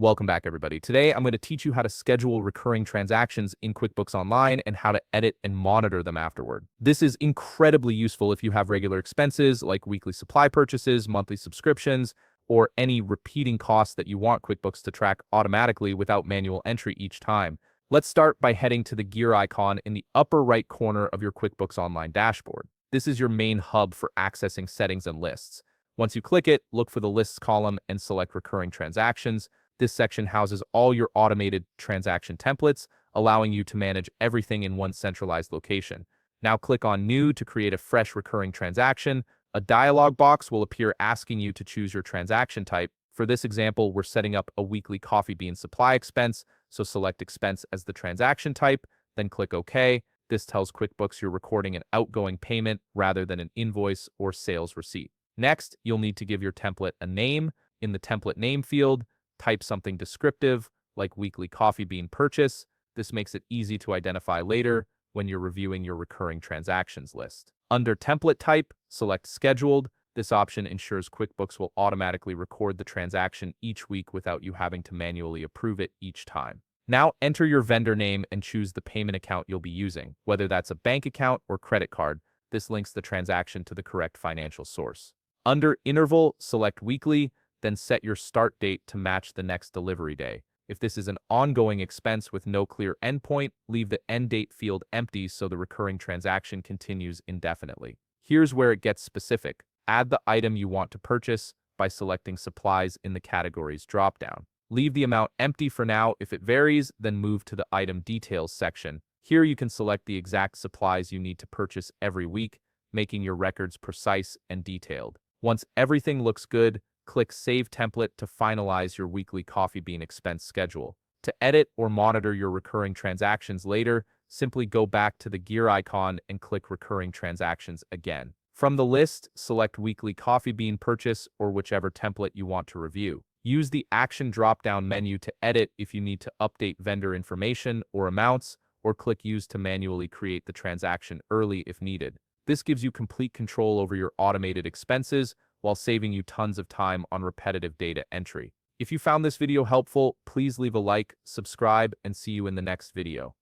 Welcome back, everybody. Today, I'm going to teach you how to schedule recurring transactions in QuickBooks Online and how to edit and monitor them afterward. This is incredibly useful if you have regular expenses like weekly supply purchases, monthly subscriptions, or any repeating costs that you want QuickBooks to track automatically without manual entry each time. Let's start by heading to the gear icon in the upper right corner of your QuickBooks Online dashboard. This is your main hub for accessing settings and lists. Once you click it, look for the Lists column and select Recurring Transactions. This section houses all your automated transaction templates, allowing you to manage everything in one centralized location. Now click on New to create a fresh recurring transaction. A dialog box will appear asking you to choose your transaction type. For this example, we're setting up a weekly coffee bean supply expense, so select Expense as the transaction type, then click OK. This tells QuickBooks you're recording an outgoing payment rather than an invoice or sales receipt. Next, you'll need to give your template a name. In the template name field, type something descriptive like weekly coffee bean purchase. This makes it easy to identify later when you're reviewing your recurring transactions list. Under template type, select scheduled. This option ensures QuickBooks will automatically record the transaction each week without you having to manually approve it each time. Now enter your vendor name and choose the payment account you'll be using, whether that's a bank account or credit card. This links the transaction to the correct financial source. Under interval, select weekly, then set your start date to match the next delivery day. If this is an ongoing expense with no clear endpoint, leave the end date field empty so the recurring transaction continues indefinitely. Here's where it gets specific. Add the item you want to purchase by selecting Supplies in the Categories dropdown. Leave the amount empty for now. If it varies, then move to the Item Details section. Here you can select the exact supplies you need to purchase every week, making your records precise and detailed. Once everything looks good, click Save Template to finalize your weekly coffee bean expense schedule. To edit or monitor your recurring transactions later, simply go back to the gear icon and click Recurring Transactions again. From the list, select Weekly Coffee Bean Purchase or whichever template you want to review. Use the Action drop-down menu to edit if you need to update vendor information or amounts, or click Use to manually create the transaction early if needed. This gives you complete control over your automated expenses while saving you tons of time on repetitive data entry. If you found this video helpful, please leave a like, subscribe, and see you in the next video.